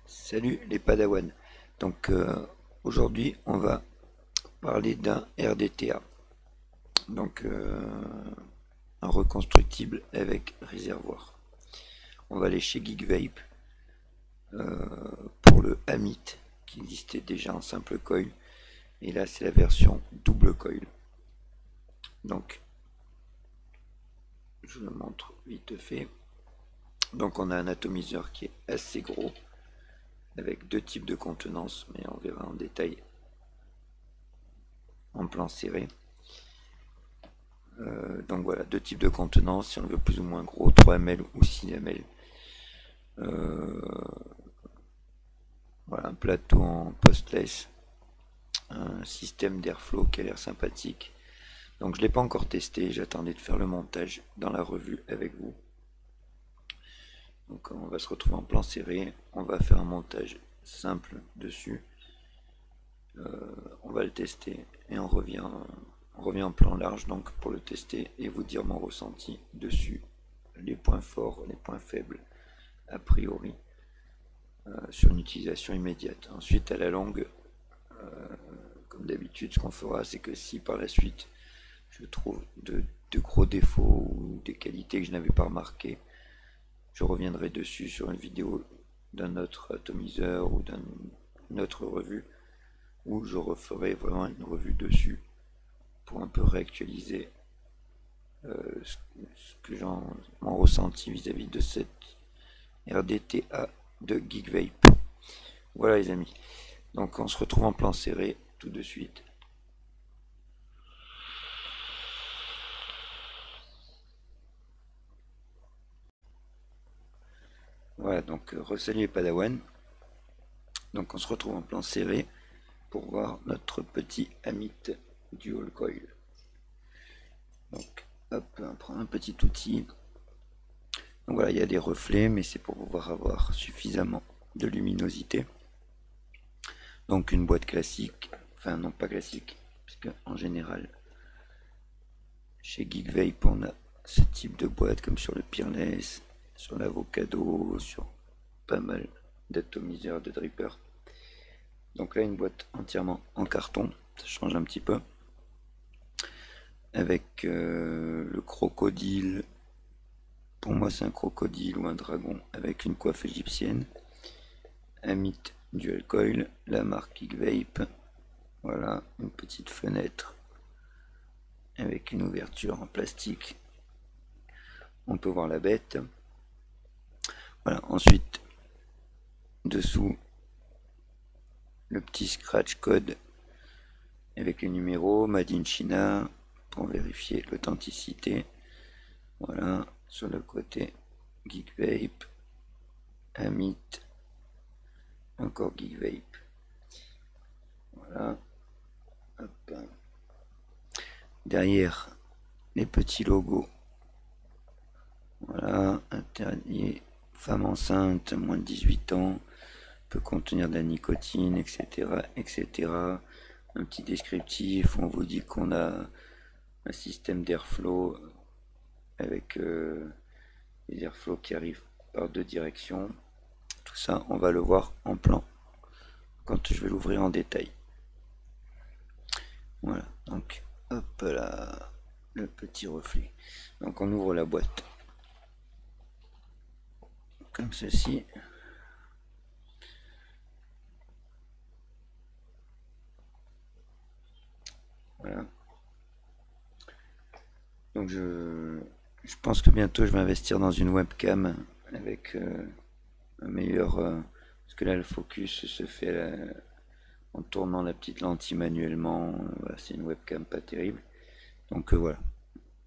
Salut les Padawans. Donc aujourd'hui on va parler d'un RDTA. Donc un reconstructible avec réservoir. On va aller chez Geekvape pour le Amit qui existait déjà en simple coil. Et là c'est la version double coil. Donc je le montre vite fait. Donc on a un atomiseur qui est assez gros, avec deux types de contenance, mais on verra en détail en plan serré. Donc voilà, deux types de contenance, si on le veut plus ou moins gros, 3 ml ou 6 ml. Voilà, un plateau en postless, un système d'airflow qui a l'air sympathique. Donc je ne l'ai pas encore testé, j'attendais de faire le montage dans la revue avec vous. Donc on va se retrouver en plan serré, on va faire un montage simple dessus. On va le tester et on revient en plan large donc pour le tester et vous dire mon ressenti dessus, les points forts, les points faibles a priori sur une utilisation immédiate. Ensuite à la longue, comme d'habitude, ce qu'on fera c'est que si par la suite je trouve de gros défauts ou des qualités que je n'avais pas remarqué, je reviendrai dessus sur une vidéo d'un autre atomiseur ou d'une autre revue, où je referai vraiment une revue dessus pour un peu réactualiser ce que mon ressenti vis-à-vis de cette RDTA de Geekvape. Voilà les amis, donc on se retrouve en plan serré tout de suite. Voilà, donc re-salut les Padawan. Donc on se retrouve en plan serré pour voir notre petit Amit Dual Coil. Donc hop, on prend un petit outil. Donc voilà, il y a des reflets, mais c'est pour pouvoir avoir suffisamment de luminosité. Donc une boîte classique, enfin non pas classique, puisque en général chez Geekvape on a ce type de boîte comme sur le Peerless, sur l'Avocado, sur pas mal d'atomiseurs, de drippers. Donc là une boîte entièrement en carton, ça change un petit peu, avec le crocodile, pour moi c'est un crocodile ou un dragon avec une coiffe égyptienne, Amit Dual Coil, la marque Geekvape, voilà une petite fenêtre avec une ouverture en plastique, on peut voir la bête. Voilà, ensuite dessous le petit scratch code avec les numéros Made in China pour vérifier l'authenticité. Voilà, sur le côté Geekvape, Amit, encore Geekvape. Voilà, hop. Derrière les petits logos. Voilà, interdit, femme enceinte, moins de 18 ans, peut contenir de la nicotine, etc., etc. Un petit descriptif, on vous dit qu'on a un système d'airflow avec les airflows qui arrivent par deux directions. Tout ça, on va le voir en plan quand je vais l'ouvrir en détail. Voilà, donc hop là, le petit reflet. Donc on ouvre la boîte comme ceci. Voilà. Donc je pense que bientôt je vais investir dans une webcam avec un meilleur... parce que là le focus se fait en tournant la petite lentille manuellement. Voilà, c'est une webcam pas terrible. Donc voilà,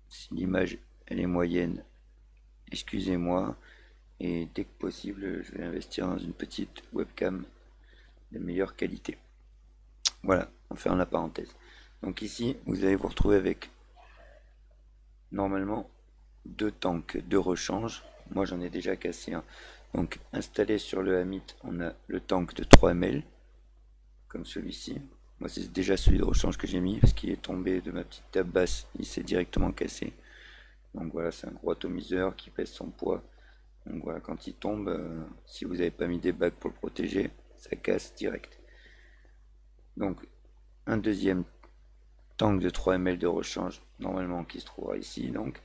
si l'image elle est moyenne, excusez-moi. Et dès que possible, je vais investir dans une petite webcam de meilleure qualité. Voilà, on ferme la parenthèse. Donc ici, vous allez vous retrouver avec normalement deux tanks de rechange. Moi, j'en ai déjà cassé un. Donc installé sur le Amit, on a le tank de 3 ml, comme celui-ci. Moi, c'est déjà celui de rechange que j'ai mis, parce qu'il est tombé de ma petite table basse, il s'est directement cassé. Donc voilà, c'est un gros atomiseur qui pèse son poids. Donc voilà, quand il tombe, si vous n'avez pas mis des bagues pour le protéger, ça casse direct. Donc un deuxième tank de 3 ml de rechange, normalement qui se trouvera ici, donc,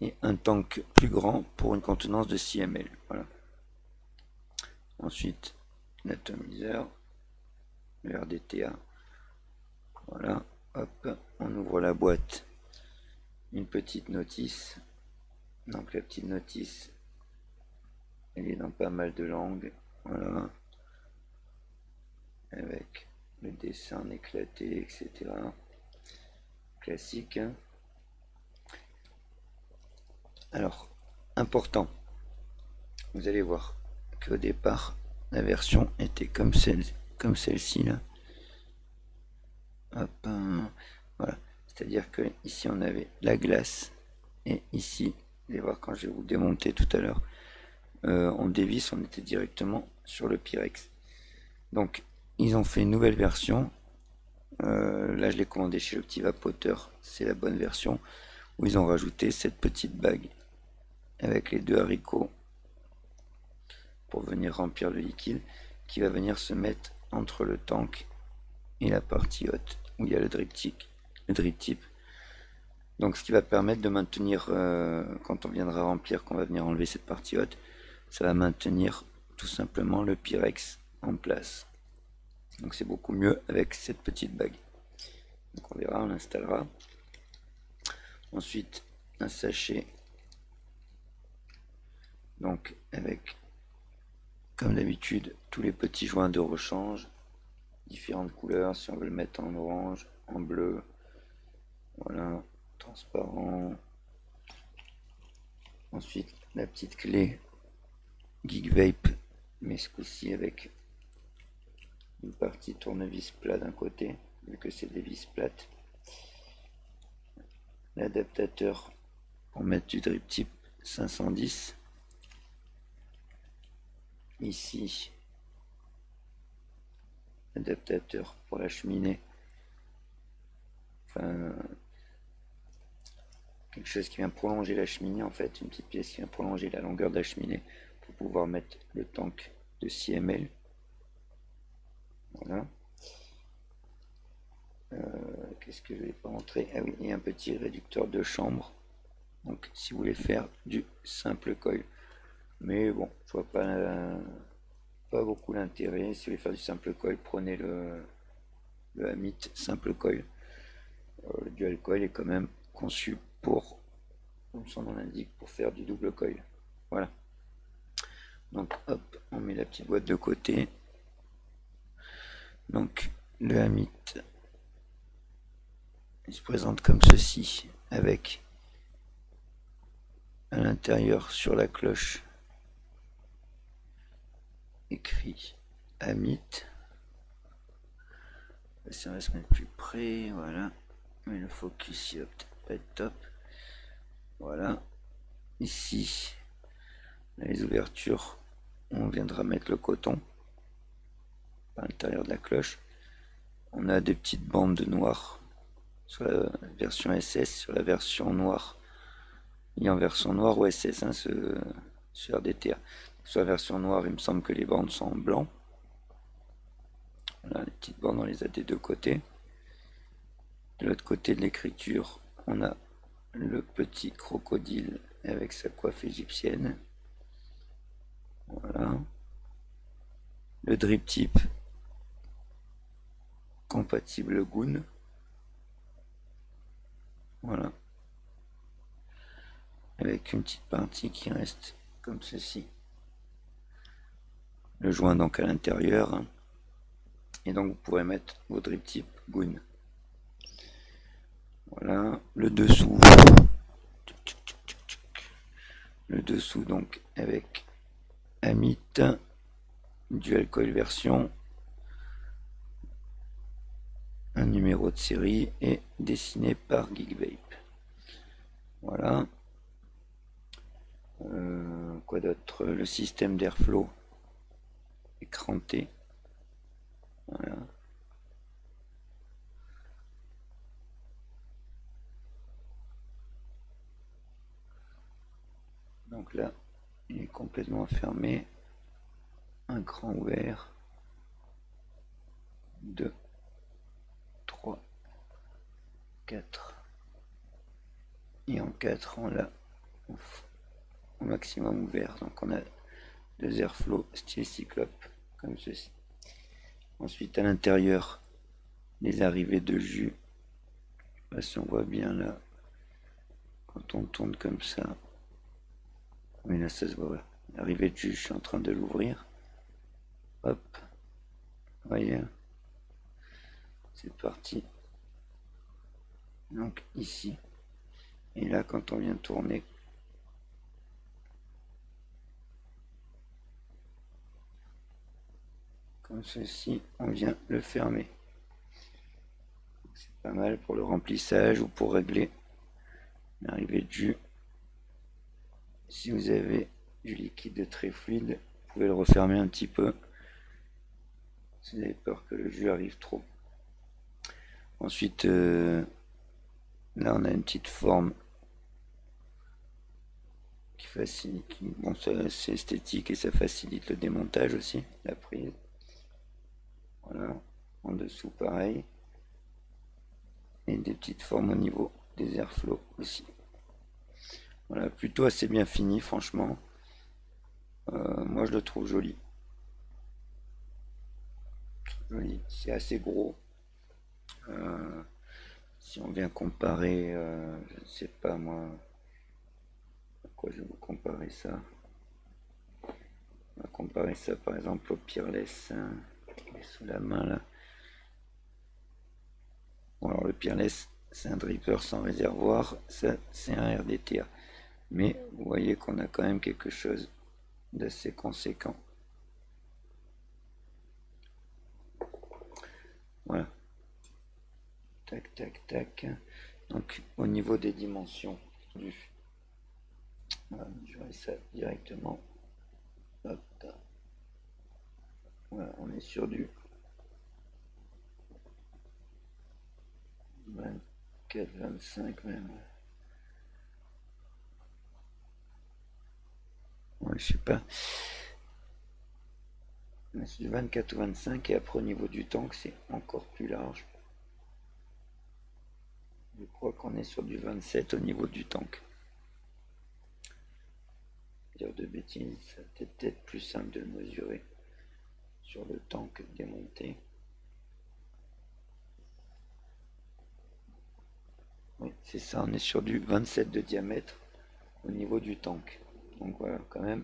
et un tank plus grand pour une contenance de 6 ml. Voilà. Ensuite, l'atomiseur, le RDTA. Voilà, hop, on ouvre la boîte. Une petite notice. Donc la petite notice, elle est dans pas mal de langues. Voilà. Avec le dessin éclaté, etc. Classique. Hein. Alors, important, vous allez voir qu'au départ, la version était comme celle-ci là. Hop, voilà. C'est-à-dire que ici on avait la glace et ici, vous allez voir quand je vais vous démonter tout à l'heure, on dévisse, on était directement sur le Pyrex. Donc, ils ont fait une nouvelle version. Là, je l'ai commandé chez le petit vapoteur, c'est la bonne version, où ils ont rajouté cette petite bague avec les deux haricots pour venir remplir le liquide qui va venir se mettre entre le tank et la partie haute où il y a le drip tip. Donc ce qui va permettre de maintenir, quand on viendra remplir, qu'on va venir enlever cette partie haute, ça va maintenir tout simplement le Pyrex en place. Donc c'est beaucoup mieux avec cette petite bague. Donc on verra, on l'installera. Ensuite un sachet, donc avec comme d'habitude tous les petits joints de rechange, différentes couleurs, si on veut le mettre en orange, en bleu, voilà, transparent. Ensuite la petite clé Geek Vape, mais ce coup-ci avec une partie tournevis plat d'un côté, vu que c'est des vis plates. L'adaptateur pour mettre du drip tip 510. Ici, adaptateur pour la cheminée. Enfin, quelque chose qui vient prolonger la cheminée en fait, une petite pièce qui vient prolonger la longueur de la cheminée pour pouvoir mettre le tank de 6 ml. Voilà. Qu'est-ce que je vais pas montrer? Ah oui, il y a un petit réducteur de chambre. Donc si vous voulez faire du simple coil. Mais bon, je vois pas beaucoup l'intérêt. Si vous voulez faire du simple coil, prenez le Amit simple coil. Le dual coil est quand même conçu pour, comme son nom l'indique, pour faire du double coil. Voilà. Donc hop, on met la petite boîte de côté. Donc le Amit, il se présente comme ceci, avec à l'intérieur sur la cloche écrit Amit. Si on va se mettre plus près, voilà. Mais le focus il va peut-être pas être top. Voilà. Ici, les ouvertures, on viendra mettre le coton à l'intérieur de la cloche. On a des petites bandes de noir sur la version SS, sur la version noire. Il y a en version noire ou SS, hein, ce RDTA. Sur la version noire, il me semble que les bandes sont en blanc. Voilà, les petites bandes, on les a des deux côtés. De l'autre côté de l'écriture, on a le petit crocodile avec sa coiffe égyptienne. Voilà. Le drip tip compatible Goon. Voilà. Avec une petite partie qui reste comme ceci. Le joint donc à l'intérieur. Et donc vous pourrez mettre vos drip tip Goon. Voilà. Le dessous. Le dessous donc avec Amit, dual coil version, un numéro de série et dessiné par Geek Vape. Voilà. Quoi d'autre? Le système d'airflow écranté. Voilà. Donc là, il est complètement fermé. Un cran ouvert. 2, 3, 4. Et en 4, on l'a au maximum ouvert. Donc on a 2 airflow style cyclope, comme ceci. Ensuite, à l'intérieur, les arrivées de jus. Là, si on voit bien là, quand on tourne comme ça, oui, là ça se voit. L'arrivée de jus, je suis en train de l'ouvrir. Hop, voyez, c'est parti. Donc ici, et là quand on vient tourner, comme ceci, on vient le fermer. C'est pas mal pour le remplissage ou pour régler l'arrivée de jus. Si vous avez du liquide très fluide, vous pouvez le refermer un petit peu si vous avez peur que le jus arrive trop. Ensuite, là on a une petite forme qui facilite, bon, c'est esthétique et ça facilite le démontage aussi, la prise. Voilà, en dessous pareil. Et des petites formes au niveau des airflows aussi. Voilà, plutôt assez bien fini, franchement. Moi je le trouve joli. Joli, c'est assez gros. Si on vient comparer, je ne sais pas moi, à quoi je vais vous comparer ça. On va comparer ça par exemple au Peerless, hein, qui est sous la main là. Bon, alors le Peerless, c'est un dripper sans réservoir, ça c'est un RDTA. Mais vous voyez qu'on a quand même quelque chose d'assez conséquent. Voilà. Tac, tac, tac. Donc au niveau des dimensions du... On va mesurer ça directement. Hop. Voilà, on est sur du 24, 25 même. Ouais, je sais pas. C'est du 24 ou 25 et après au niveau du tank c'est encore plus large. Je crois qu'on est sur du 27 au niveau du tank. Dire de bêtises, ça peut-être plus simple de le mesurer sur le tank démonté. Oui, c'est ça, on est sur du 27 de diamètre au niveau du tank. Donc voilà, quand même,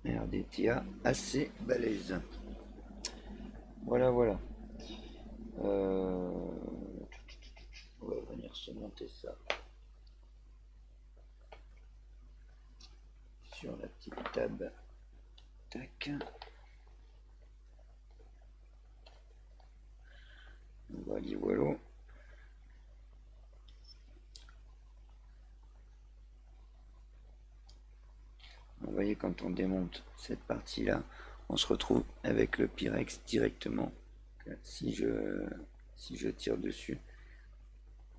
un RDTA assez balèze. Voilà, voilà. On va venir se monter ça sur la petite table. Tac. Voilà, voilà. Vous voyez, quand on démonte cette partie-là, on se retrouve avec le Pyrex directement. Si je tire dessus,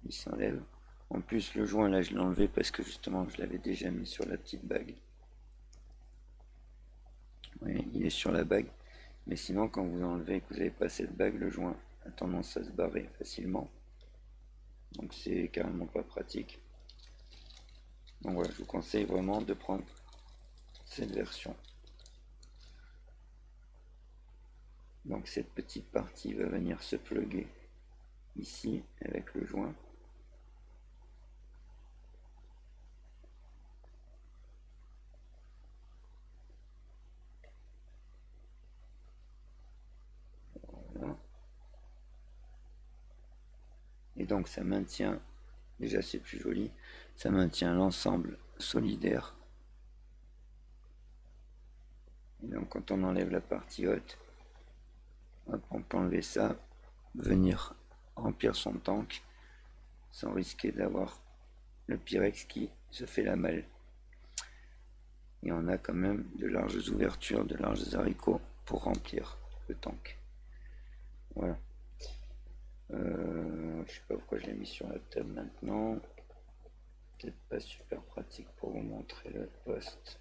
il s'enlève. En plus, le joint, là, je l'ai enlevé parce que justement, je l'avais déjà mis sur la petite bague. Oui, il est sur la bague. Mais sinon, quand vous enlevez et que vous n'avez pas cette bague, le joint a tendance à se barrer facilement. Donc c'est carrément pas pratique. Donc voilà, je vous conseille vraiment de prendre cette version. Donc cette petite partie va venir se plugger ici avec le joint. Voilà. Et donc ça maintient, déjà c'est plus joli, ça maintient l'ensemble solidaire. Et donc quand on enlève la partie haute, hop, on peut enlever ça, venir remplir son tank sans risquer d'avoir le Pyrex qui se fait la malle. Et on a quand même de larges ouvertures, de larges haricots pour remplir le tank. Voilà. Je sais pas pourquoi je l'ai mis sur la table maintenant. peut-être pas super pratique pour vous montrer le poste.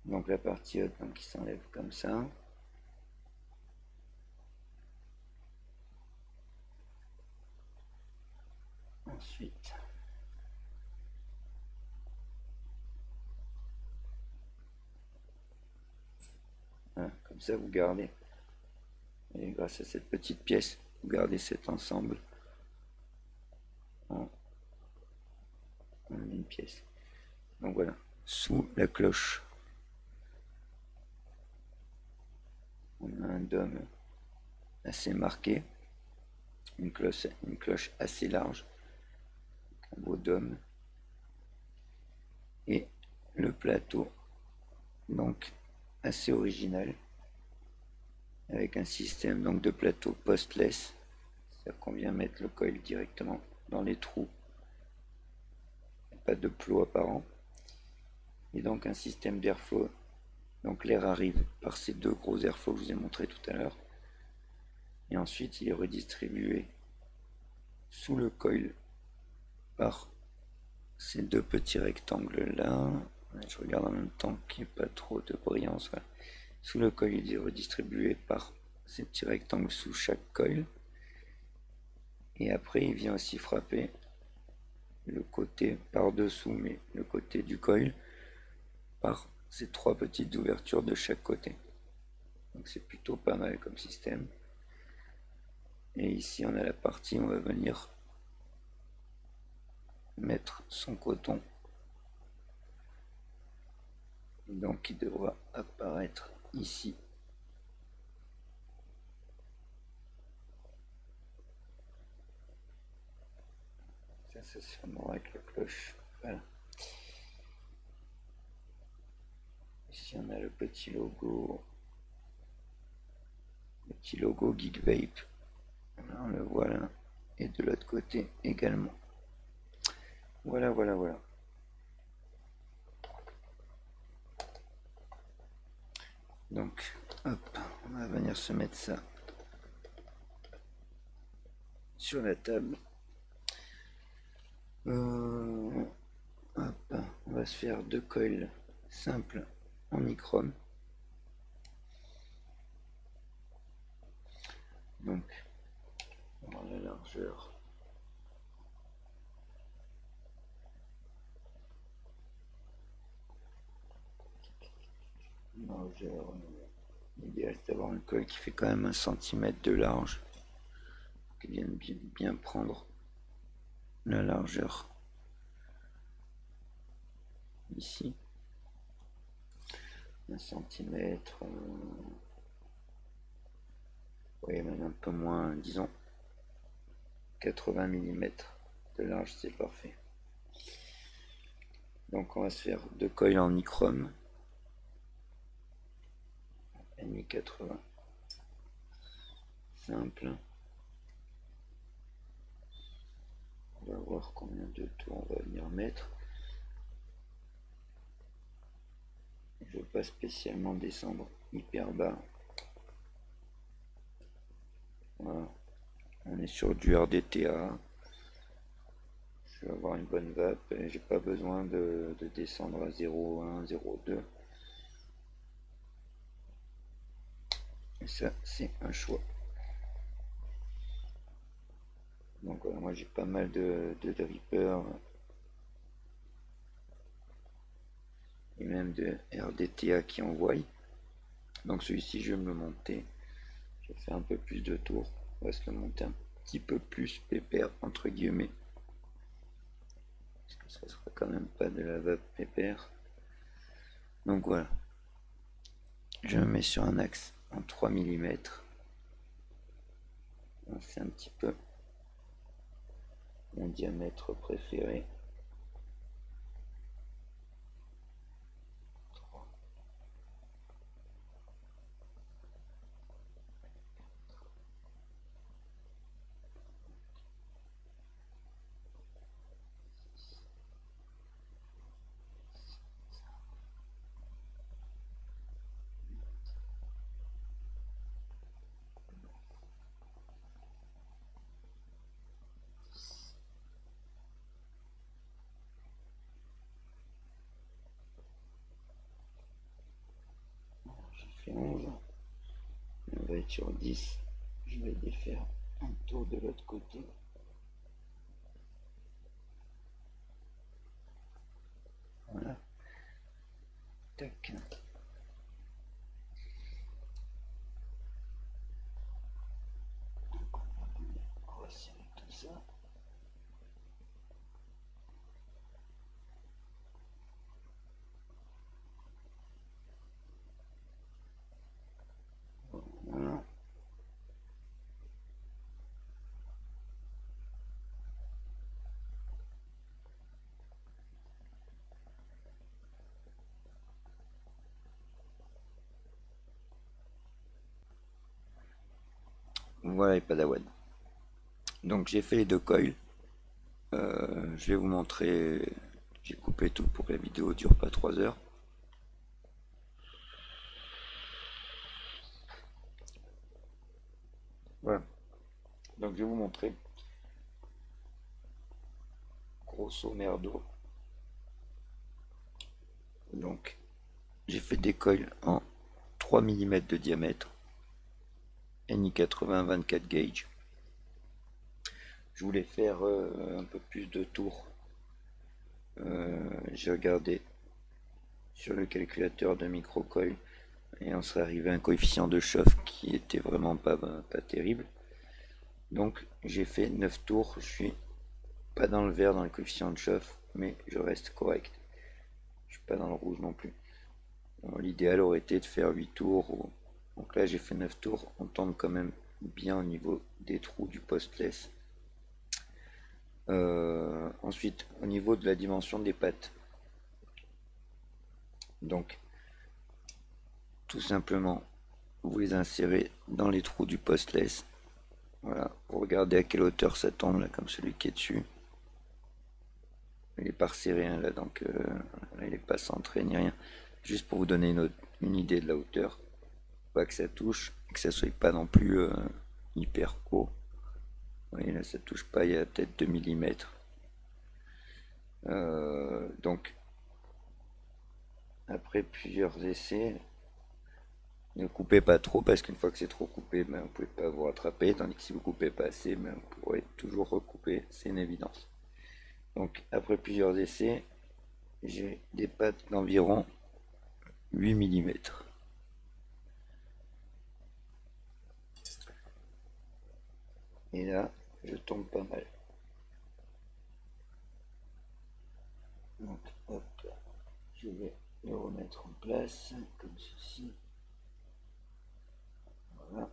Donc la partie haute qui s'enlève comme ça. Ensuite, voilà, comme ça vous gardez, et grâce à cette petite pièce, vous gardez cet ensemble en une pièce. Donc voilà, sous la cloche, on a un dôme assez marqué, une cloche assez large, un beau dôme, et le plateau, donc assez original, avec un système donc de plateau postless, c'est-à-dire qu'on vient mettre le coil directement dans les trous, pas de plot apparent, et donc un système d'airflow, donc l'air arrive par ces deux gros airflows que je vous ai montré tout à l'heure, et ensuite il est redistribué sous le coil par ces deux petits rectangles là. Je regarde en même temps qu'il n'y ait pas trop de brillance. Voilà. Sous le coil, il est redistribué par ces petits rectangles sous chaque coil. Et après, il vient aussi frapper le côté par-dessous, mais le côté du coil, par ces trois petites ouvertures de chaque côté. Donc c'est plutôt pas mal comme système. Et ici, on a la partie où on va venir mettre son coton. Donc il devra apparaître ici. Ça se fermera avec la cloche. Voilà. Ici on a le petit logo Geek Vape. Là, on le voit là. Et de l'autre côté également. Voilà, voilà, voilà. Donc, hop, on va venir se mettre ça sur la table. Hop, on va se faire deux coils simples en nichrome. Donc, on va la largeur. L'idéal c'est d'avoir un coil qui fait quand même 1 cm de large, qui vienne bien prendre la largeur ici. 1 cm, oui, même un peu moins, disons 80 mm de large, c'est parfait. Donc on va se faire deux coils en nichrome. Mi 80 simple. On va voir combien de tours on va venir mettre. Je ne veux pas spécialement descendre hyper bas. Voilà. On est sur du RDTA. Je vais avoir une bonne vape et j'ai pas besoin de descendre à 0,1, 0,2. Et ça, c'est un choix. Donc voilà, moi j'ai pas mal de drippers et même de RDTA qui envoient. Donc celui-ci, je vais me le monter. Je vais faire un peu plus de tours. On va se le monter un petit peu plus pépère, entre guillemets. Parce que ça sera quand même pas de la vape pépère. Donc voilà. Je me mets sur un axe en 3 mm. C'est un petit peu mon diamètre préféré. 11. On va être sur 10. Je vais défaire un tour de l'autre côté. Voilà. Tac. On va serrer tout ça. Voilà. Voilà les Padawan. Donc j'ai fait les deux coils. Je vais vous montrer. J'ai coupé tout pour que la vidéo dure pas 3 heures. Voilà. Donc je vais vous montrer. Grosso merdo. Donc j'ai fait des coils en 3 mm de diamètre. NI 80 24 gauge. Je voulais faire un peu plus de tours. J'ai regardé sur le calculateur de microcoil et on serait arrivé à un coefficient de chauffe qui était vraiment pas terrible. Donc j'ai fait 9 tours. Je suis pas dans le vert dans le coefficient de chauffe, mais je reste correct. Je suis pas dans le rouge non plus. L'idéal aurait été de faire 8 tours. Donc là j'ai fait 9 tours. On tombe quand même bien au niveau des trous du postless. Ensuite, au niveau de la dimension des pattes, donc tout simplement vous les insérez dans les trous du postless. Voilà, vous regardez à quelle hauteur ça tombe là, comme celui qui est dessus. Il n'est pas resserré hein, là, donc là, il n'est pas centré ni rien. Juste pour vous donner une idée de la hauteur, pas que ça touche, et que ça soit pas non plus hyper haut. Vous voyez là, ça touche pas, il y a peut-être 2 mm. Donc après plusieurs essais, ne coupez pas trop parce qu'une fois que c'est trop coupé, ben, vous ne pouvez pas vous rattraper, tandis que si vous coupez pas assez, ben, vous pourrez toujours recouper, c'est une évidence. Donc après plusieurs essais, j'ai des pattes d'environ 8 mm. Et là, je tombe pas mal. Donc hop, je vais le remettre en place comme ceci. Voilà.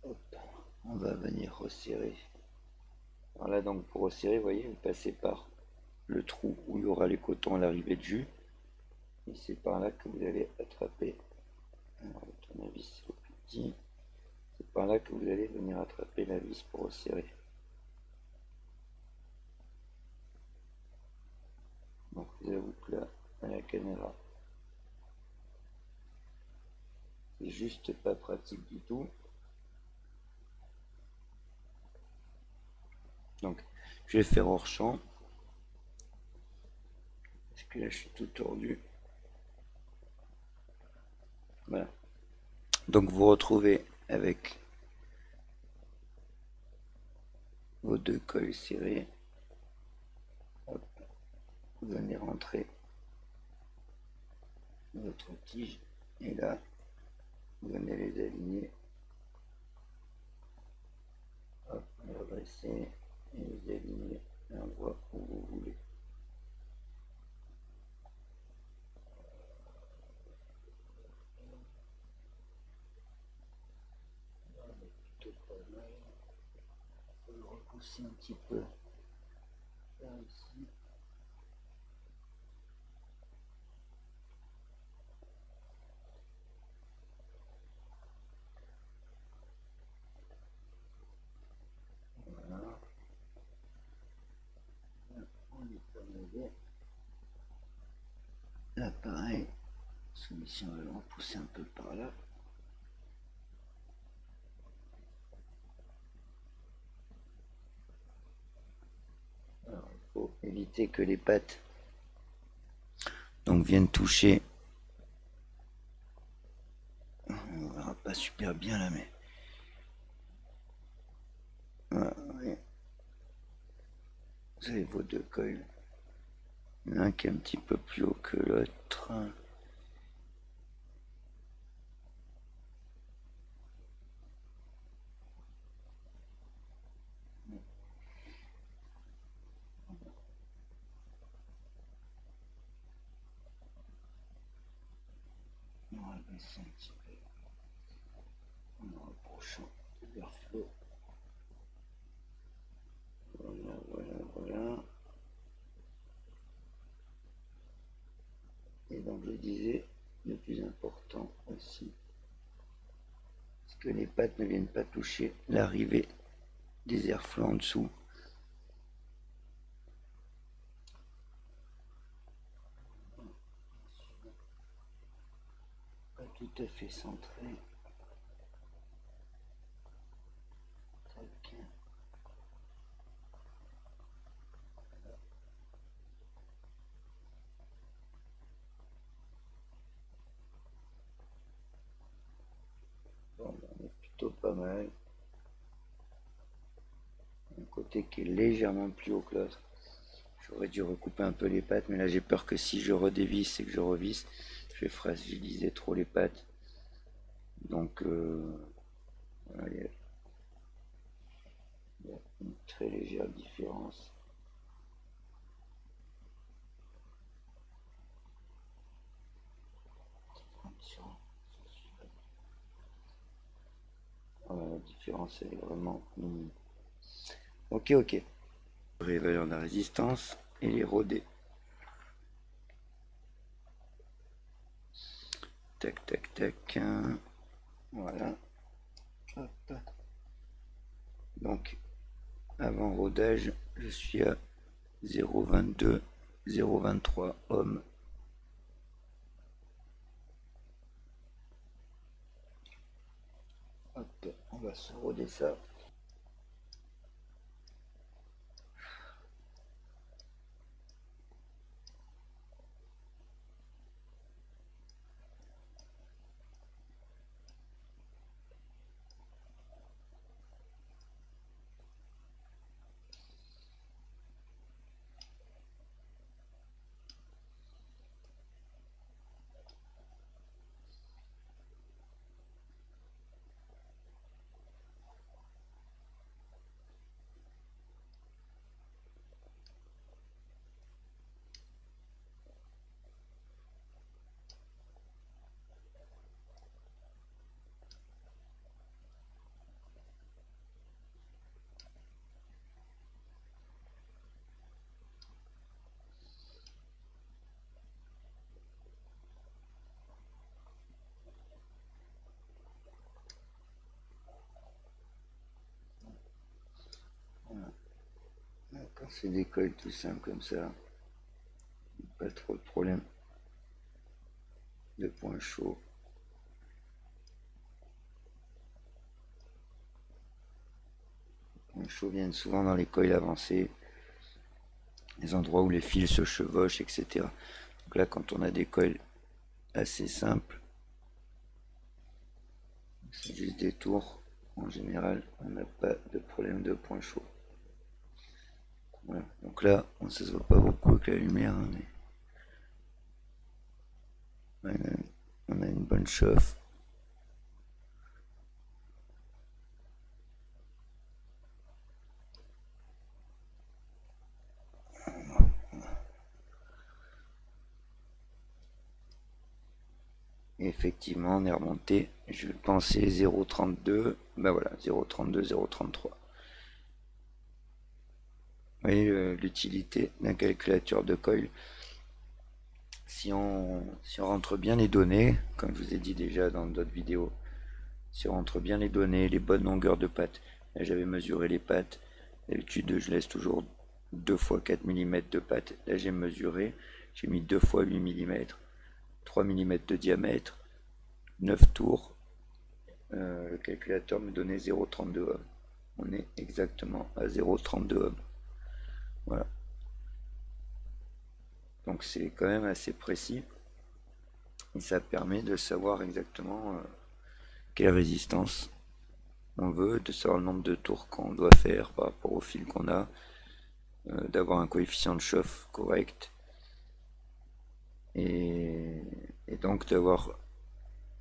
Hop, on va venir resserrer. Voilà, donc pour resserrer, vous voyez, vous passez par le trou où il y aura les cotons à l'arrivée de jus. Et c'est par là que vous allez attraper. Alors, le tournevis, c'est le plus petit. C'est par là que vous allez venir attraper la vis pour resserrer. Donc, j'avoue que là, à la caméra, c'est juste pas pratique du tout. Donc, je vais faire hors champ. Parce que là, je suis tout tordu. Voilà. Donc, vous retrouvez avec vos deux cols serrés. Hop. Vous venez rentrer votre tige. Et là, vous venez les aligner. Hop, redresser et les aligner à l'endroit où vous voulez. Je vais le repousser un petit peu vers ici. Voilà. Là, on est pas mauvais. Là, pareil. Celui-ci, on va le repousser un peu par là. Alors, il faut éviter que les pattes donc viennent toucher. On verra pas super bien là, mais voilà, vous avez vos deux coils. Il y en a un qui est un petit peu plus haut que l'autre. On va baisser un petit peu en rapprochant l'airflow. Voilà, voilà, voilà. Et donc je disais, le plus important aussi, c'est que les pattes ne viennent pas toucher l'arrivée des airflows en dessous. Pas tout à fait centré. Tac. Bon, on est plutôt pas mal. Un côté qui est légèrement plus haut que l'autre. J'aurais dû recouper un peu les pattes, mais là j'ai peur que si je redévisse et que je revisse, je vais fragiliser trop les pattes. Donc voilà, il y a une très légère différence. Voilà, la différence est vraiment minime. Ok, ok. Réévaluer la résistance et les roder. Tac, tac, tac. Voilà. Hop. Donc, avant rodage, je suis à 0,22, 0,23 ohms. Hop, on va se roder ça. Voilà. Quand c'est des coils tout simples comme ça, pas trop de problème de points chauds. Les points chauds viennent souvent dans les coils avancés, les endroits où les fils se chevauchent, etc. Donc là, quand on a des coils assez simples, c'est juste des tours, en général, on n'a pas de problème de points chauds. Voilà. Donc là, ça se voit pas beaucoup avec la lumière, hein, mais on a une bonne chauffe. Et effectivement, on est remonté, je pensais 0,32, ben voilà, 0,32, 0,33. Vous voyez l'utilité d'un calculateur de coil. Si on rentre bien les données, comme je vous ai dit déjà dans d'autres vidéos, si on rentre bien les données, les bonnes longueurs de pattes, là j'avais mesuré les pattes, d'habitude je laisse toujours 2 fois 4 mm de pattes, là j'ai mesuré, j'ai mis 2 fois 8 mm, 3 mm de diamètre, 9 tours, le calculateur me donnait 0,32 ohms. On est exactement à 0,32 ohms. Voilà. Donc c'est quand même assez précis et ça permet de savoir exactement quelle résistance on veut, de savoir le nombre de tours qu'on doit faire par rapport au fil qu'on a, d'avoir un coefficient de chauffe correct et, donc d'avoir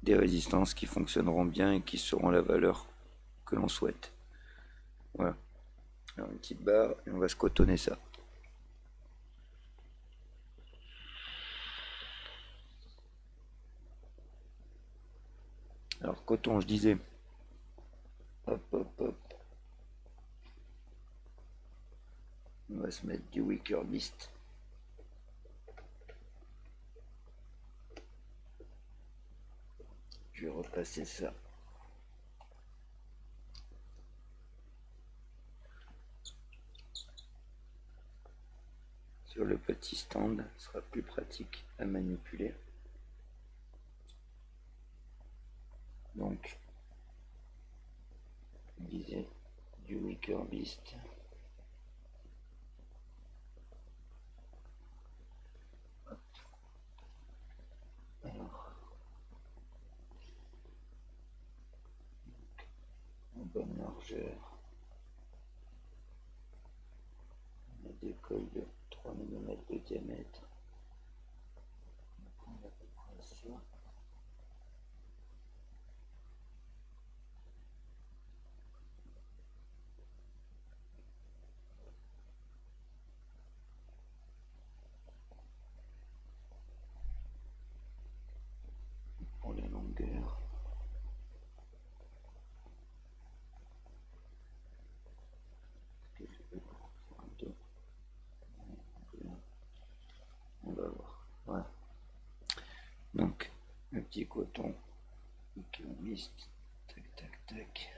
des résistances qui fonctionneront bien et qui seront la valeur que l'on souhaite. Voilà. Alors une petite barre et on va se cotonner ça. Alors coton, je disais, hop hop hop, on va se mettre du wicker beast. Je vais repasser ça sur le petit stand, ce sera plus pratique à manipuler. Donc, je disais du wicker beast. Alors, en bonne largeur, on a des coils de 3 mm de diamètre. On va prendre à peu près ça. Pour la longueur. On va voir. Voilà. Donc, un petit coton qui glisse. Tac, tac, tac.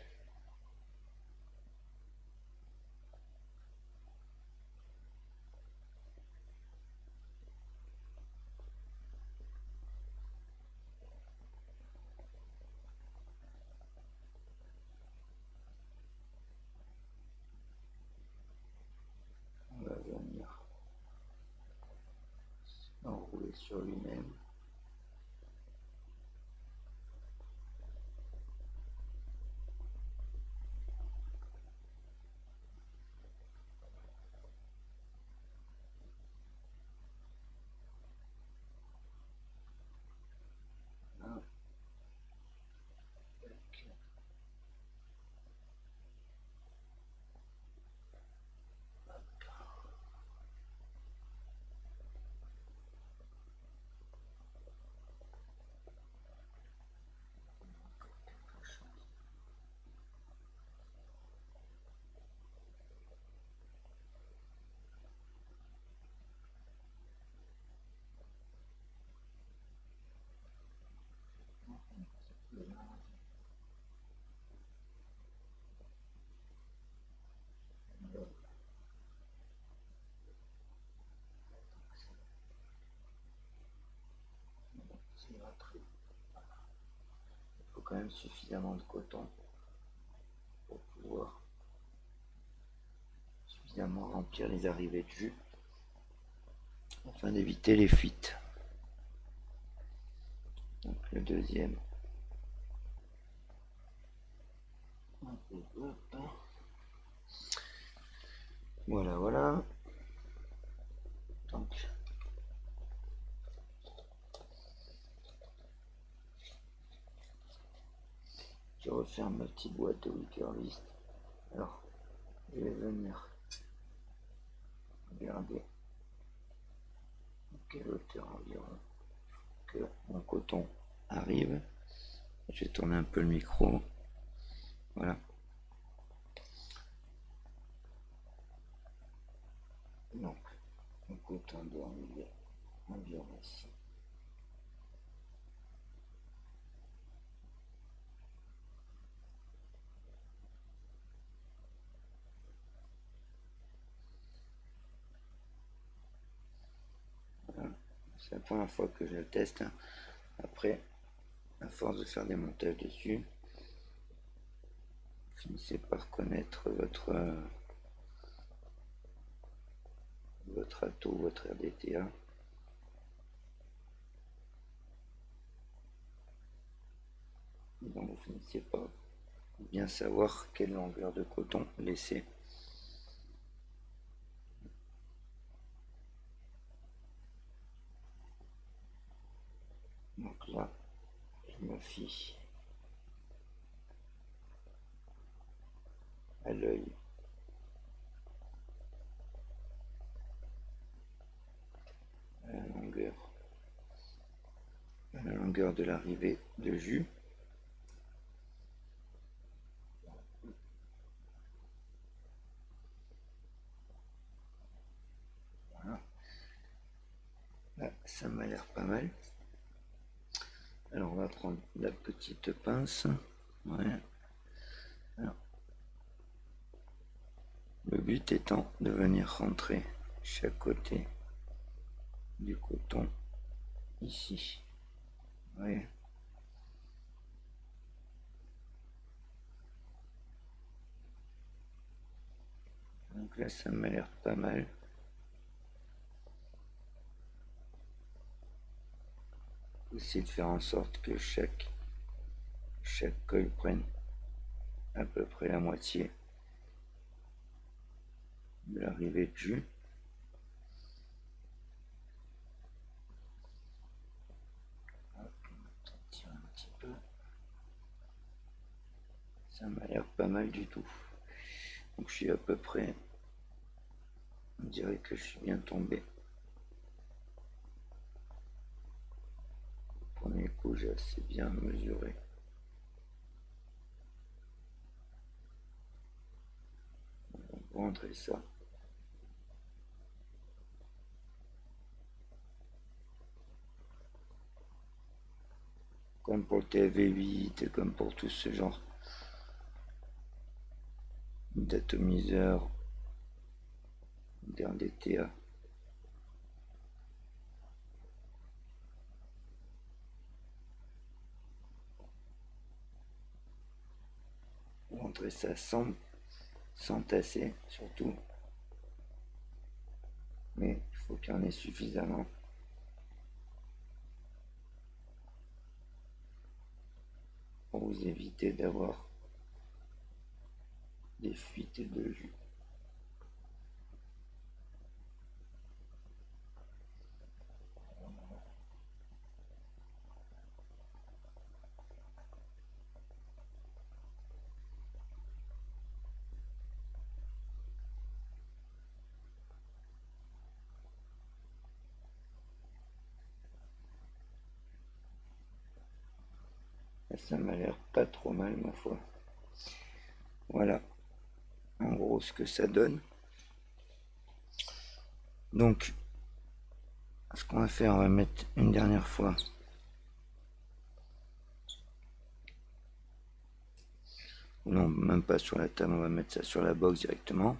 On va venir enrouler sur lui-même. Il faut quand même suffisamment de coton pour pouvoir suffisamment remplir les arrivées de jus afin d'éviter les fuites. Donc le deuxième. Voilà, voilà. Donc je referme ma petite boîte de wicker beast. Alors, je vais venir regarder à quelle hauteur environ que mon coton arrive. Je vais tourner un peu le micro. Voilà. Donc, mon coton doit arriver environ ici. Voilà. C'est la première fois que je le teste. Après, à force de faire des montages dessus, finissez par connaître votre atout, votre RDTA. finissez par bien savoir quelle longueur de coton laisser. Donc là, je me fie à l'œil à la longueur de l'arrivée de jus. Voilà. Là, ça m'a l'air pas mal. Alors on va prendre la petite pince. Ouais. Alors, le but étant de venir rentrer chaque côté du coton ici. Ouais. Donc là ça m'a l'air pas mal. Essayer de faire en sorte que chaque colle prenne à peu près la moitié de l'arrivée de jus. Un petit peu. Ça m'a l'air pas mal du tout. Donc je suis à peu près, on dirait que je suis bien tombé. Premier coup, j'ai assez bien mesuré. On va rentrer ça. Comme pour le TV8 et comme pour tout ce genre d'atomiseur d'RDTA. Rentrer ça sans tasser surtout, mais il faut qu'il y en ait suffisamment pour vous éviter d'avoir des fuites de jus. Ça m'a l'air pas trop mal, ma foi. Voilà, en gros, ce que ça donne. Donc, ce qu'on va faire, on va mettre une dernière fois non, même pas sur la table, on va mettre ça sur la box directement.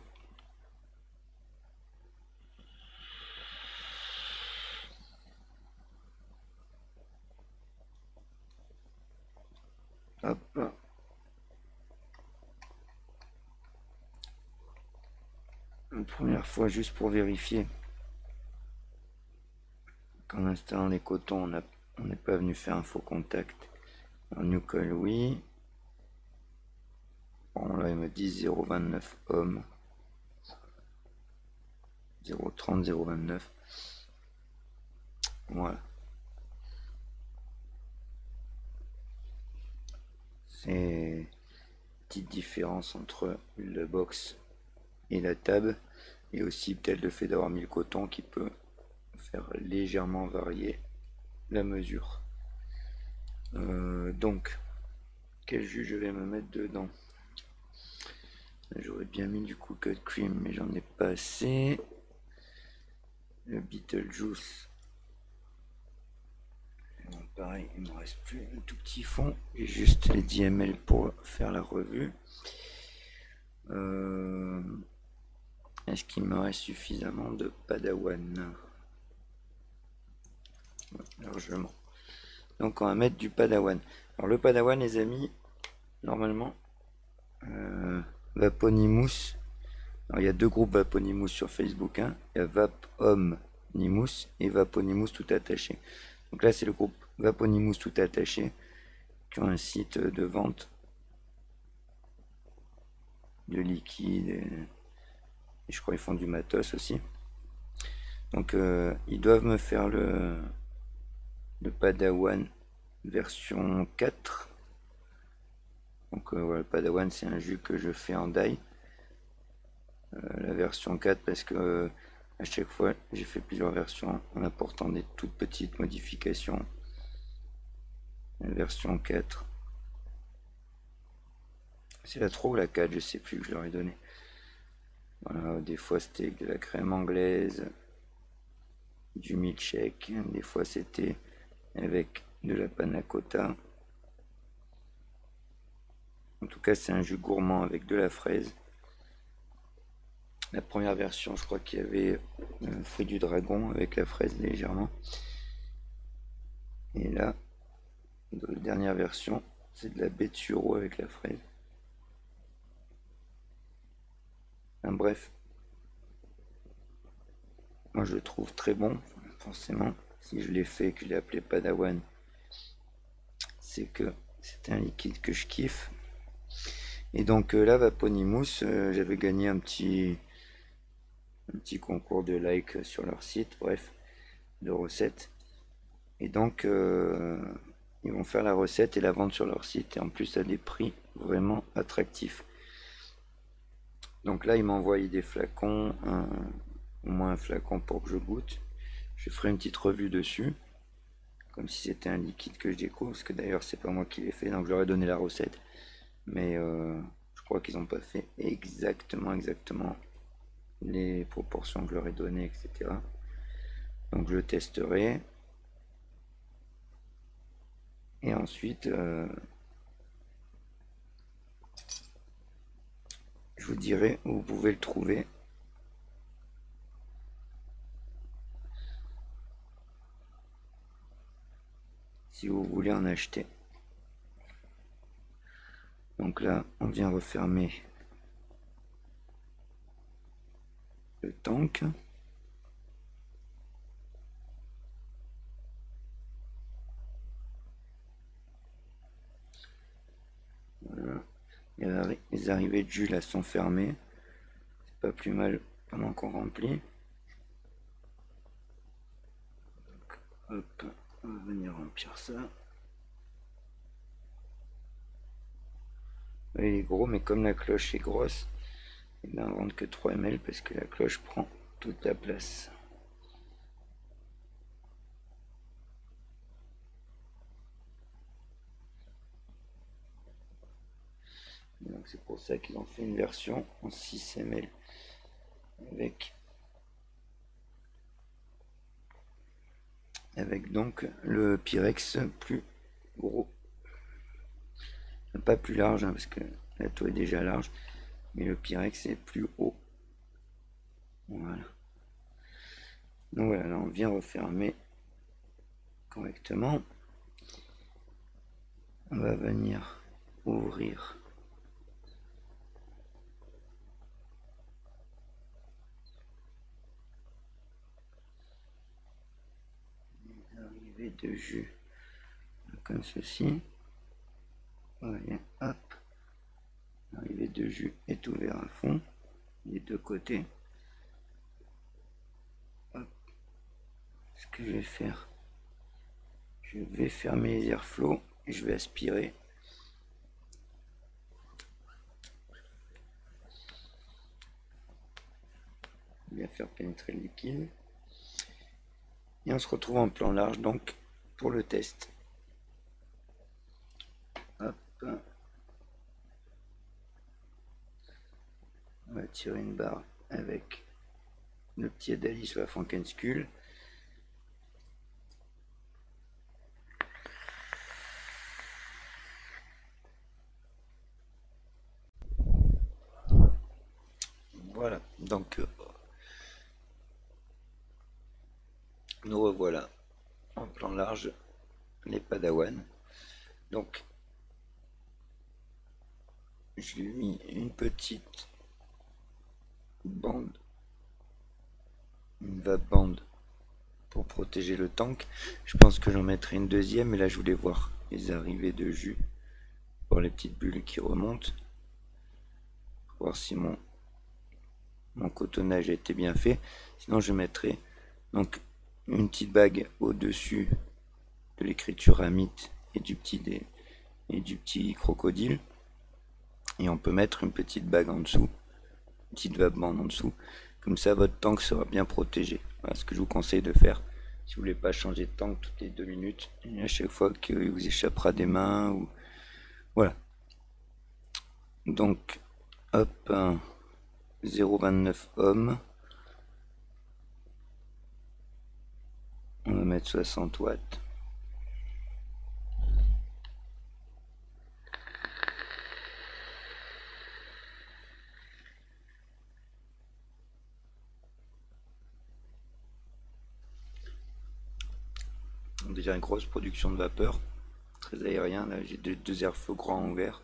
Hop. Une première fois juste pour vérifier qu'en installant les cotons, on n'est pas venu faire un faux contact. En new coil, oui. Bon, là, ils me disent 0,29 ohm. 0,30, 0,29. Voilà. C'est une petite différence entre le box et la table. Et aussi peut-être le fait d'avoir mis le coton qui peut faire légèrement varier la mesure. Donc, quel jus je vais me mettre dedans? J'aurais bien mis du Cooked Cream, mais j'en ai pas assez. Le Beetlejuice. Bon, pareil, il me reste plus un tout petit fond. J'ai juste les 10 ml pour faire la revue. Est-ce qu'il me reste suffisamment de Padawan? Largement. Donc on va mettre du Padawan. Alors le Padawan, les amis, normalement, Vaponimous. Alors il y a deux groupes Vaponimous sur Facebook. Hein. Il y a Vaponimous et Vaponimous tout attaché. Donc là c'est le groupe Vaponimous tout attaché. qui ont un site de vente de liquide et je crois qu'ils font du matos aussi. Donc ils doivent me faire le Padawan version 4. Donc voilà, le Padawan c'est un jus que je fais en die. La version 4 parce que à chaque fois j'ai fait plusieurs versions en apportant des toutes petites modifications. La version 4, c'est la 3 ou la 4, je sais plus, que je leur ai donné. Voilà, des fois c'était de la crème anglaise, du milkshake, des fois c'était avec de la panna cotta. En tout cas c'est un jus gourmand avec de la fraise. La première version, je crois qu'il y avait fruit du dragon avec la fraise légèrement. Et là, la dernière version, c'est de la baie de sureau avec la fraise. Enfin, bref, moi je le trouve très bon, forcément. Si je l'ai fait et que je l'ai appelé Padawan, c'est que c'est un liquide que je kiffe. Et donc là, Vaponimous, j'avais gagné un petit concours de like sur leur site, bref, de recettes. Et donc, ils vont faire la recette et la vendre sur leur site, et en plus à des prix vraiment attractifs. Donc là, ils m'ont envoyé des flacons, au moins un flacon pour que je goûte. Je ferai une petite revue dessus, comme si c'était un liquide que je découvre, parce que d'ailleurs, c'est pas moi qui l'ai fait, donc je leur ai donné la recette. Mais je crois qu'ils n'ont pas fait exactement les proportions que je leur ai données, etc. Donc je le testerai. Et ensuite, je vous dirai où vous pouvez le trouver. Si vous voulez en acheter. Donc là, on vient refermer le tank. Voilà. Les arrivées de jus là sont fermées. C'est pas plus mal pendant qu'on remplit. Donc, hop, on va venir remplir ça. Il est gros, mais comme la cloche est grosse, il n'en rentre que 3 ml parce que la cloche prend toute la place. Donc c'est pour ça qu'ils ont fait une version en 6 ml avec donc le Pyrex plus gros. Pas plus large, hein, parce que la tour est déjà large, mais le Pyrex est plus haut. Voilà. Donc voilà, là on vient refermer correctement. On va venir ouvrir les arrivées de jus comme ceci. Voyez, hop, l'arrivée de jus est ouvert à fond, les deux côtés. Hop. Ce que je vais faire, je vais fermer les airflows et je vais aspirer. Bien faire pénétrer le liquide. Et on se retrouve en plan large donc pour le test. Hop. On va tirer une barre avec le petit d'Alice ou la Frankenskull. Voilà, donc nous revoilà en plan large, les Padawan. Donc je lui ai mis une petite bande, une vape bande pour protéger le tank. Je pense que j'en mettrai une deuxième, mais là je voulais voir les arrivées de jus, voir les petites bulles qui remontent, voir si mon cotonnage a été bien fait. Sinon je mettrai donc une petite bague au-dessus de l'écriture Amit et du petit crocodile, et on peut mettre une petite bague en dessous, une petite vague-bande en dessous, comme ça votre tank sera bien protégé. Voilà ce que je vous conseille de faire si vous voulez pas changer de tank toutes les 2 minutes et à chaque fois qu'il vous échappera des mains ou voilà. Donc hop, 0,29 ohms, on va mettre 60 watts. Déjà une grosse production de vapeur, très aérien. Là j'ai deux airflows grands ouverts.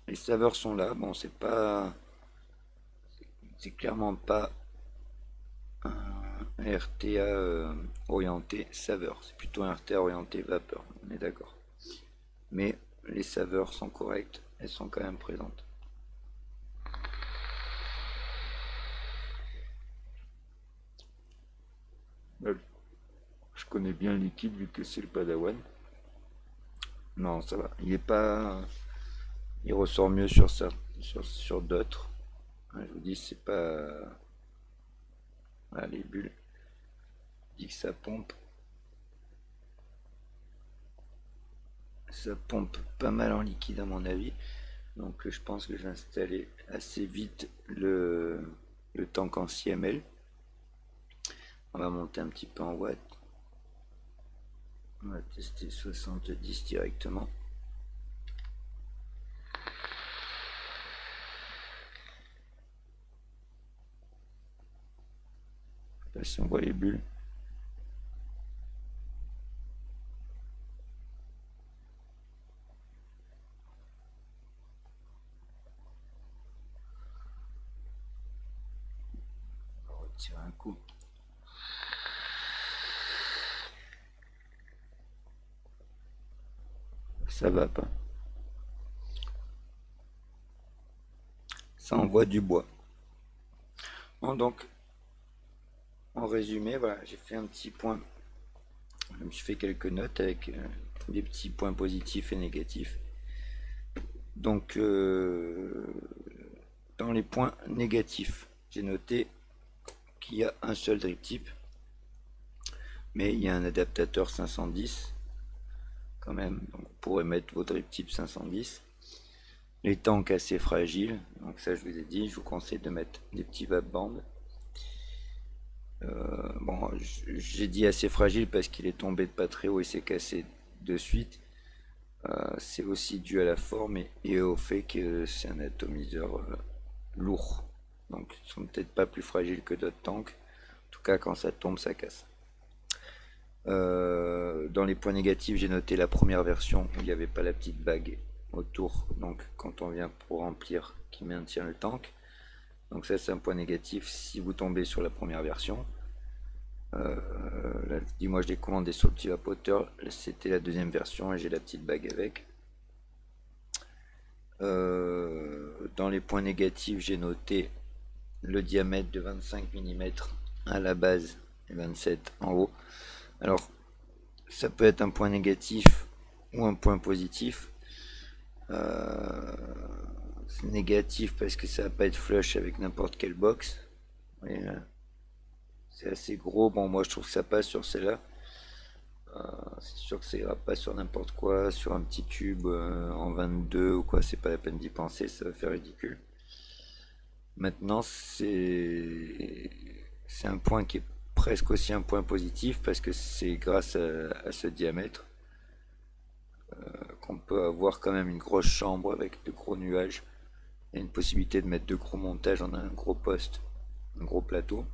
Les saveurs sont là. Bon, c'est clairement pas un RTA orienté saveur, c'est plutôt un RTA orienté vapeur, on est d'accord. Mais les saveurs sont correctes, elles sont quand même présentes. Je connais bien le liquide vu que c'est le Padawan. Non, ça va. Il est pas, il ressort mieux sur ça, sur d'autres. Je vous dis, c'est pas, voilà, les bulles. Je dis que ça pompe. Ça pompe pas mal en liquide à mon avis. Donc je pense que je vais installer assez vite le tank en CML. On va monter un petit peu en watts. On va tester 70 directement. Là, si on voit les bulles. On va retirer un coup. Ça va pas. Ça envoie du bois. Bon, donc, en résumé, voilà, j'ai fait un petit point. Je me suis fait quelques notes avec des petits points positifs et négatifs. Donc, dans les points négatifs, j'ai noté qu'il y a un seul drip type, mais il y a un adaptateur 510 quand même, donc vous pourrez mettre vos drip type 510. Les tanks assez fragiles, donc ça je vous ai dit, je vous conseille de mettre des petits vape-bands. Bon, j'ai dit assez fragile parce qu'il est tombé de pas très haut et s'est cassé de suite. C'est aussi dû à la forme et au fait que c'est un atomiseur lourd. Donc ils sont peut-être pas plus fragiles que d'autres tanks. En tout cas quand ça tombe ça casse. Dans les points négatifs j'ai noté la première version où il n'y avait pas la petite bague autour. Donc quand on vient pour remplir qui maintient le tank. Donc ça c'est un point négatif si vous tombez sur la première version. Là, dis-moi je l'ai commandé sur le petit vapoteur, c'était la deuxième version et j'ai la petite bague avec. Dans les points négatifs j'ai noté le diamètre de 25 mm à la base et 27 en haut. Alors ça peut être un point négatif ou un point positif. C'est négatif parce que ça va pas être flush avec n'importe quelle box. C'est assez gros. Bon, moi je trouve que ça passe sur celle-là. C'est sûr que ça ira pas sur n'importe quoi, sur un petit tube en 22 ou quoi, c'est pas la peine d'y penser, ça va faire ridicule. Maintenant, c'est un point qui est presque aussi un point positif parce que c'est grâce à ce diamètre qu'on peut avoir quand même une grosse chambre avec de gros nuages et une possibilité de mettre de gros montages. On a un gros poste, un gros plateau.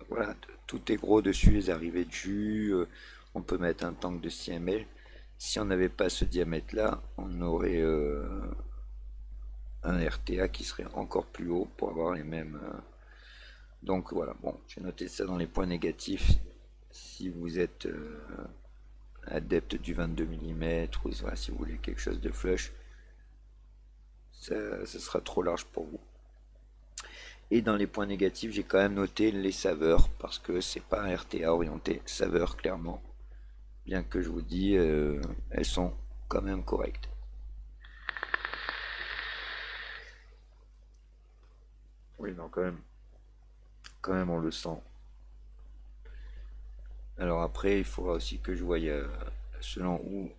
Voilà, tout est gros dessus, les arrivées de jus, on peut mettre un tank de 6 ml. Si on n'avait pas ce diamètre là, on aurait un RTA qui serait encore plus haut pour avoir les mêmes. Donc voilà, bon, j'ai noté ça dans les points négatifs. Si vous êtes adepte du 22 mm ou voilà, si vous voulez quelque chose de flush, ça sera trop large pour vous. Et dans les points négatifs, j'ai quand même noté les saveurs parce que c'est pas un RTA orienté saveur clairement. Bien que je vous dis, elles sont quand même correctes. Oui, non, quand même, on le sent. Alors après, il faudra aussi que je voie selon où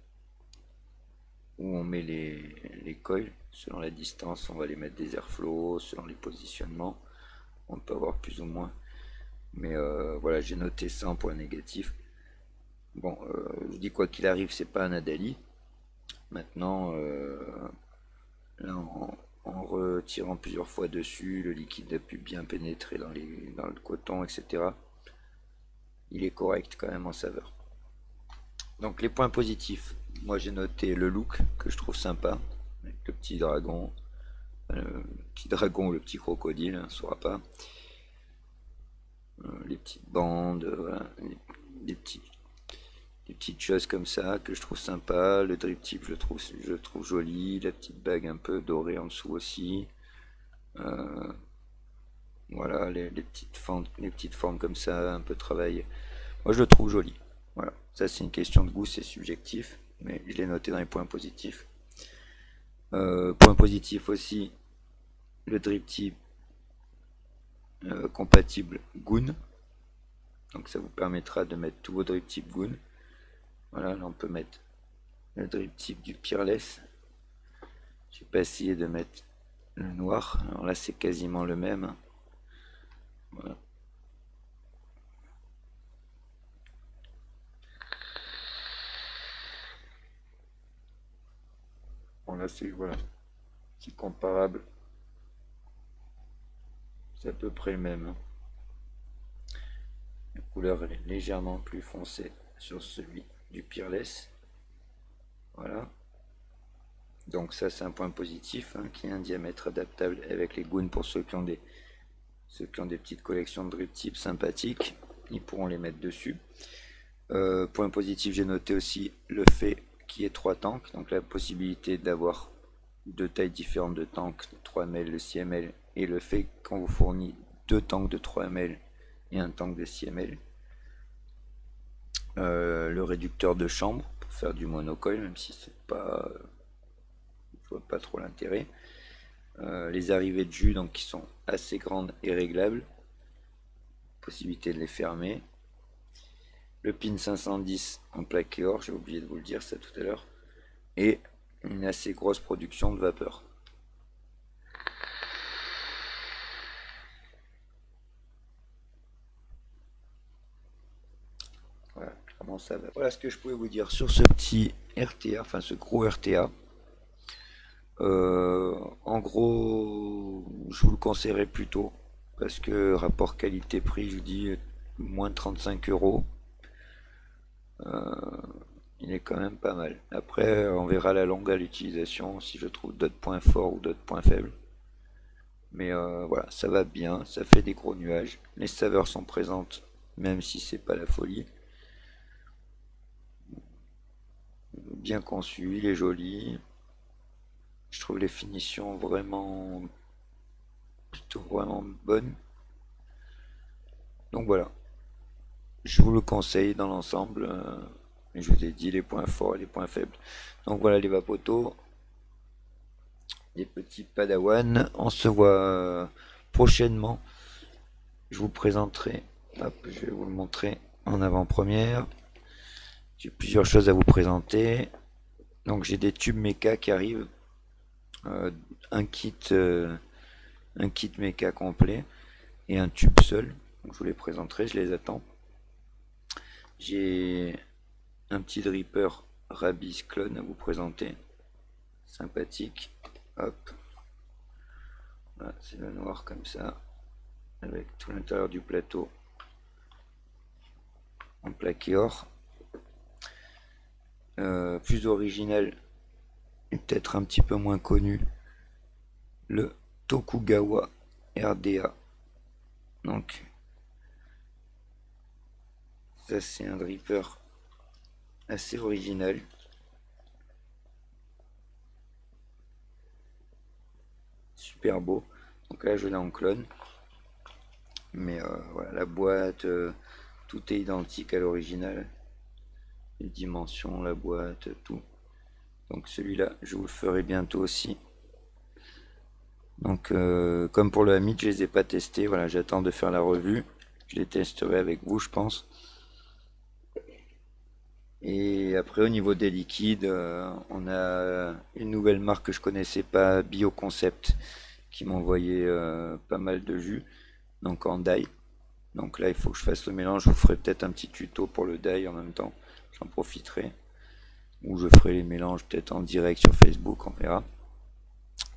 on met les coils, selon la distance, on va les mettre des airflow, selon les positionnements, on peut avoir plus ou moins. Mais voilà, j'ai noté ça en point négatif. Bon, je dis quoi qu'il arrive, c'est pas un Adali. Maintenant, là, en retirant plusieurs fois dessus, le liquide a pu bien pénétrer dans le coton, etc. Il est correct quand même en saveur. Donc les points positifs, moi j'ai noté le look que je trouve sympa, avec le petit dragon, ou le petit crocodile, on ne saura pas. Les petites bandes, voilà, des petites choses comme ça que je trouve sympa. Le drip tip je trouve joli, la petite bague un peu dorée en dessous aussi. Voilà, les petites formes comme ça, un peu travaillées. Moi je le trouve joli. Voilà, ça c'est une question de goût, c'est subjectif, mais je l'ai noté dans les points positifs. Point positif aussi, le drip tip compatible Goon. Donc ça vous permettra de mettre tous vos drip tip Goon. Voilà, là on peut mettre le drip tip du Peerless. J'ai pas essayé de mettre le noir. Alors là c'est quasiment le même. Voilà. Bon, là, c'est comparable. C'est à peu près le même. La couleur elle est légèrement plus foncée sur celui du Peerless. Voilà. Donc ça c'est un point positif, hein, qui est un diamètre adaptable avec les goons pour ceux qui ont des petites collections de drip tip sympathiques. Ils pourront les mettre dessus. Point positif, j'ai noté aussi le fait qu'il y ait 3 tanks, donc la possibilité d'avoir 2 tailles différentes de tanks, 3 ml, le 6 ml, et le fait qu'on vous fournit 2 tanks de 3 ml et un tank de 6 ml. Le réducteur de chambre pour faire du monocoil, même si c'est pas, je vois pas trop l'intérêt. Les arrivées de jus donc qui sont assez grandes et réglables, possibilité de les fermer. Le pin 510 en plaqué or, j'ai oublié de vous le dire ça tout à l'heure, et une assez grosse production de vapeur. Voilà comment ça va. Voilà ce que je pouvais vous dire sur ce petit RTA, enfin ce gros RTA. En gros, je vous le conseillerais plutôt parce que rapport qualité-prix, je vous dis moins de 35 euros. Il est quand même pas mal. Après, on verra la longue à l'utilisation si je trouve d'autres points forts ou d'autres points faibles. Mais voilà, ça va bien, ça fait des gros nuages. Les saveurs sont présentes, même si c'est pas la folie. Bien conçu, il est joli. Je trouve les finitions plutôt vraiment bonnes. Donc voilà, je vous le conseille dans l'ensemble. Je vous ai dit les points forts et les points faibles. Donc voilà les vapotos, les petits padawans. On se voit prochainement. Je vous présenterai, hop, je vais vous le montrer en avant-première. J'ai plusieurs choses à vous présenter. Donc j'ai des tubes méca qui arrivent, un kit méca complet et un tube seul. Donc je vous les présenterai, je les attends. J'ai un petit dripper Rabis clone à vous présenter, sympathique. Hop, voilà, c'est le noir comme ça, avec tout l'intérieur du plateau en plaqué or. Plus original et peut-être un petit peu moins connu, le Tokugawa RDA. Donc ça c'est un dripper assez original. Super beau. Donc là je l'ai en clone. Mais voilà, la boîte, tout est identique à l'original. Les dimensions, la boîte, tout. Donc celui-là, je vous le ferai bientôt aussi. Donc comme pour le Hamid, je les ai pas testés. Voilà, j'attends de faire la revue. Je les testerai avec vous, je pense. Et après, au niveau des liquides, on a une nouvelle marque que je connaissais pas, Bioconcept, qui m'a envoyé pas mal de jus. Donc en dye. Donc là, il faut que je fasse le mélange. Je vous ferai peut-être un petit tuto pour le dye en même temps. J'en profiterai. Ou je ferai les mélanges peut-être en direct sur Facebook, on verra.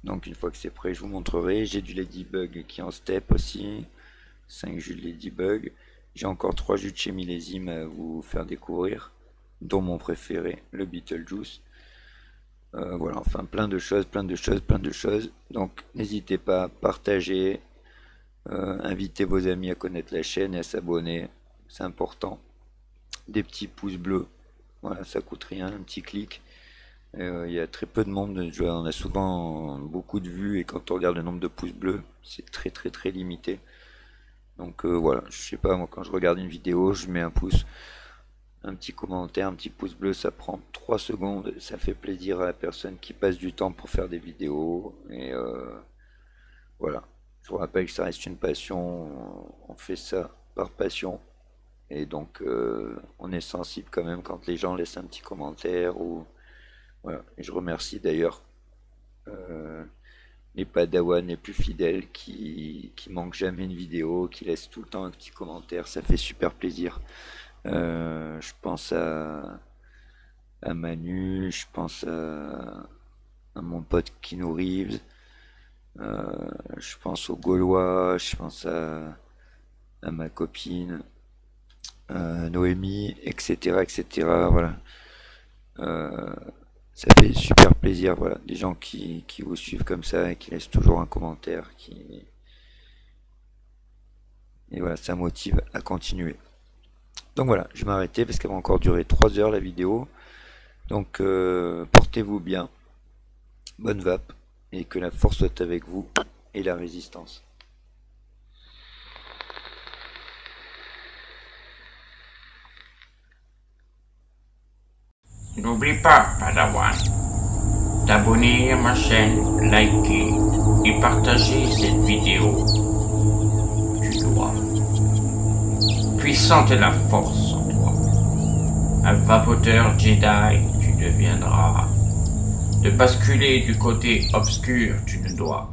Donc une fois que c'est prêt, je vous montrerai. J'ai du Ladybug qui est en step aussi. 5 jus de Ladybug. J'ai encore 3 jus de chez Millésime à vous faire découvrir, dont mon préféré, le Beetlejuice. Voilà, enfin plein de choses. Donc n'hésitez pas à partager, invitez vos amis à connaître la chaîne et à s'abonner, c'est important. Des petits pouces bleus, voilà, ça coûte rien, un petit clic. Il y a très peu de monde, on a souvent beaucoup de vues et quand on regarde le nombre de pouces bleus, c'est très limité. Donc voilà, je sais pas, moi quand je regarde une vidéo, je mets un pouce, un petit commentaire, un petit pouce bleu, ça prend 3 secondes, ça fait plaisir à la personne qui passe du temps pour faire des vidéos. Et voilà, je vous rappelle que ça reste une passion, on fait ça par passion. Et donc on est sensible quand même quand les gens laissent un petit commentaire. Ou voilà. Et je remercie d'ailleurs les padawans les plus fidèles qui manquent jamais une vidéo, qui laissent tout le temps un petit commentaire, ça fait super plaisir. Je pense à Manu, je pense à mon pote Keanu Reeves, je pense aux Gaulois, je pense à ma copine Noémie, etc. Voilà. Ça fait super plaisir, voilà, des gens qui vous suivent comme ça et qui laissent toujours un commentaire, et voilà, ça motive à continuer. Donc voilà, je vais m'arrêter parce qu'elle va encore durer 3 heures la vidéo. Donc portez-vous bien, bonne vape, et que la force soit avec vous et la résistance. N'oublie pas, Padawan, t'abonner à ma chaîne, liker et partager cette vidéo. Tu dois. Puissante est la force en toi. Un vapoteur Jedi, tu deviendras. De basculer du côté obscur, tu ne dois.